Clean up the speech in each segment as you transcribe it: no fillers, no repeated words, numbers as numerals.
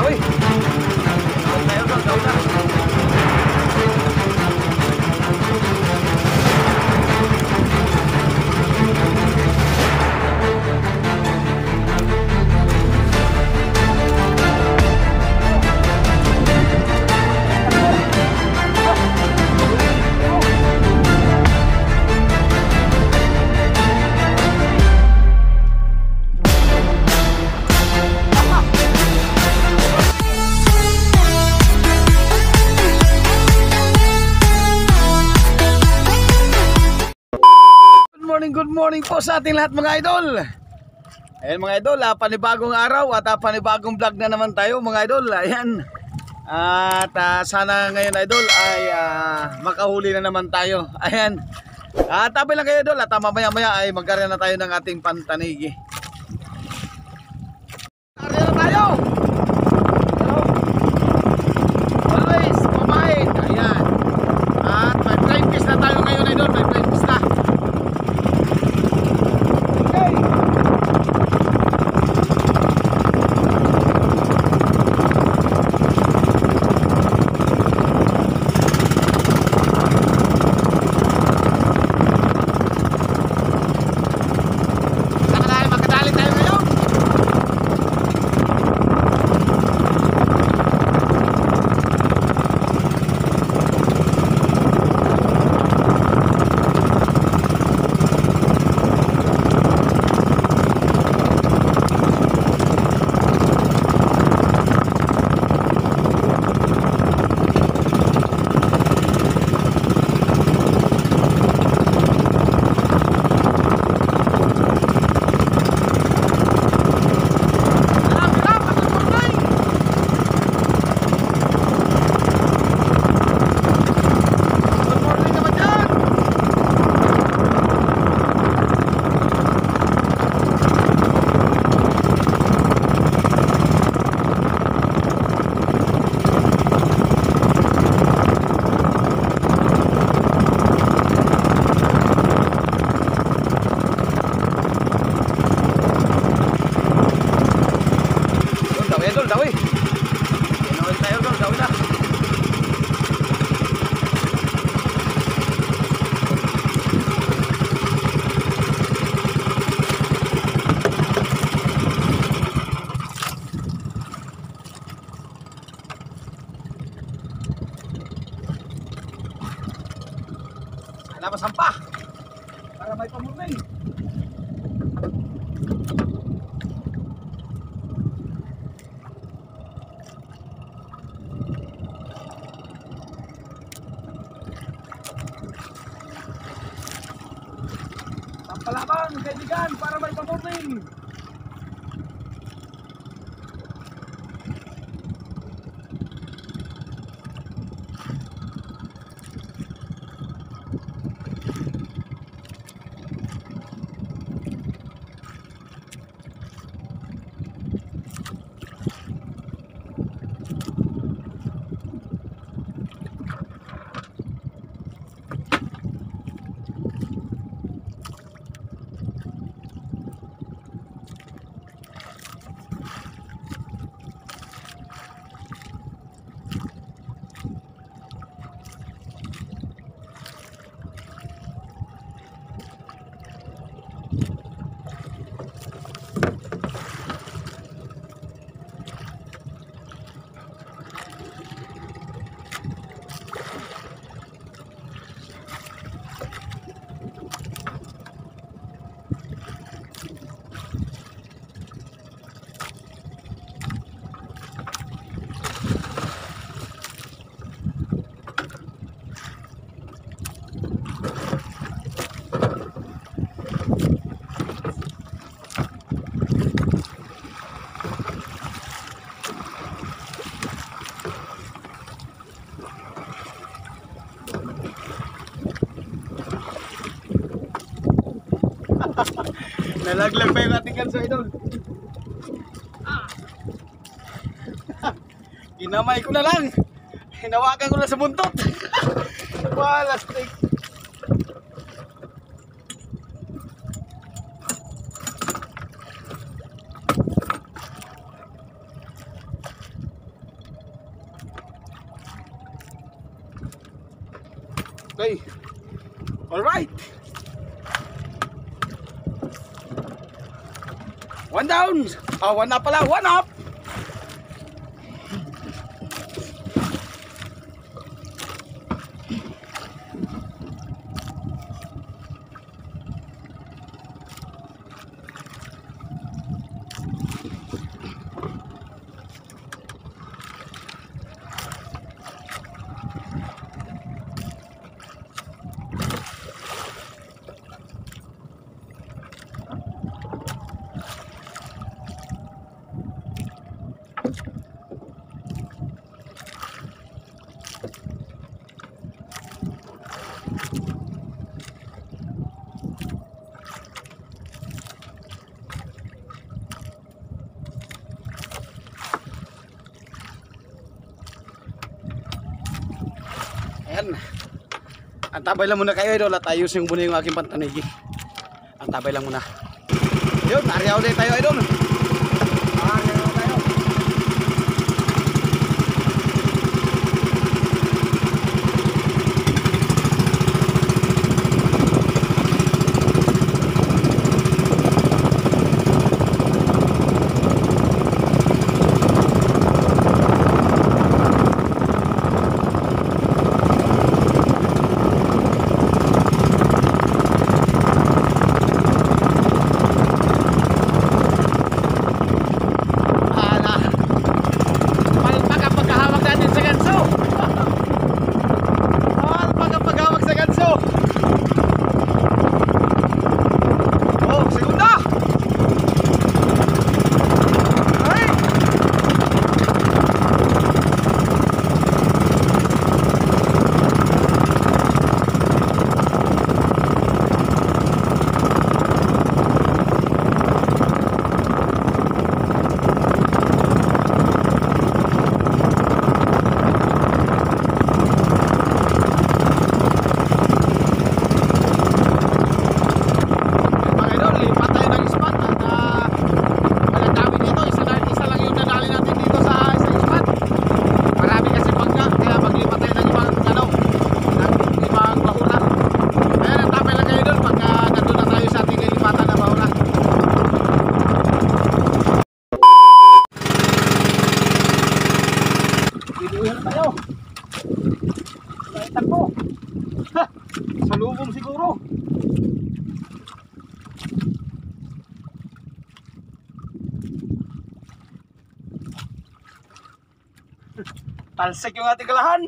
daw eh. Tayo daw na. Good morning po sa ating lahat mga idol. Ayan mga idol, panibagong araw at panibagong vlog na naman tayo mga idol. Ayan. At sana ngayon idol ay makahuli na naman tayo. Ayan. Tabi lang kayo idol at mamaya maya ay magkaroon na tayo ng ating pantanigi. Magkaroon na tayo. Always kumain. Ayan. At may prime fish na tayo ngayon idol. May prime fish na. Labas sampah para may pamurning. Sampalaban kaibigan para may pamurning. Nalaglag pa yung ating kanso idol. Ginamay ko na lang. Hinawakan ko na sa buntot. Wala stick. Okay. Alright. One down. One up pala. One up. Ayan. Antabay lang muna kayo idol at ayusin muna yung aking pantanigi. Antabay lang muna. Yun, area ulit tayo idol. Area ulit tayo. Salubong siguro. Talsik yung ating kalahan.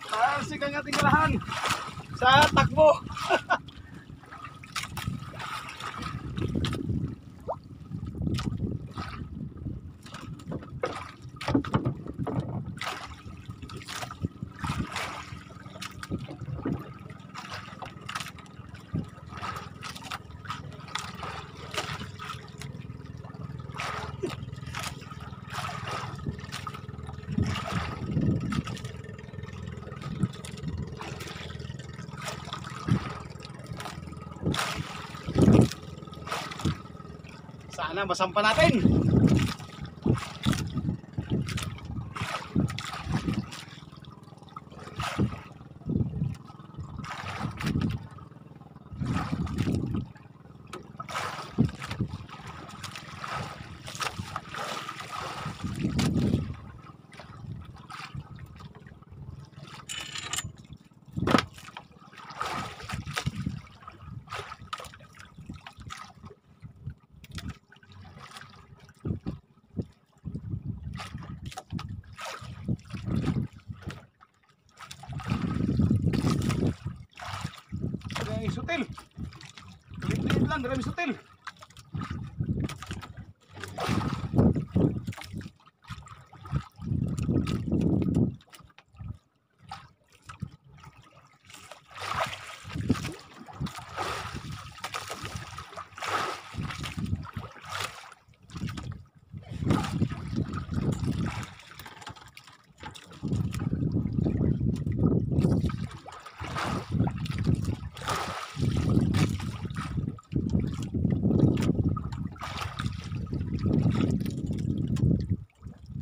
Talsik ang ating kalahan sa takbo. Sana masampa natin. Sutil. Liit lang, marami sutil.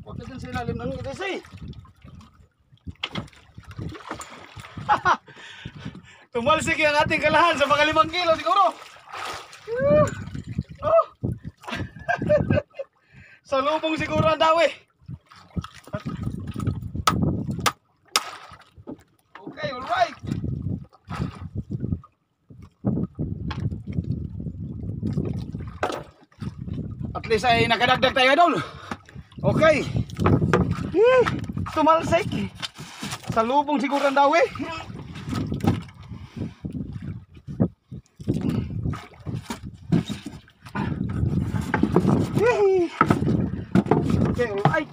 Huwag ka dyan sa ilalim ng itis eh. Tumalsik yung ating kalahan sa mga 5 kilo siguro. Oh. Sa lubong siguro ang dawi. Okay, alright. At least ay nakadagdag tayo, idol. Okay. Tumalsik. Sa lubong siguro ang dawi. Okay, alright.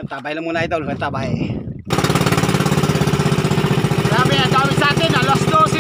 Tabay lang muna, idol. Tabay. Grabe, ang dami sa atin. Alas 12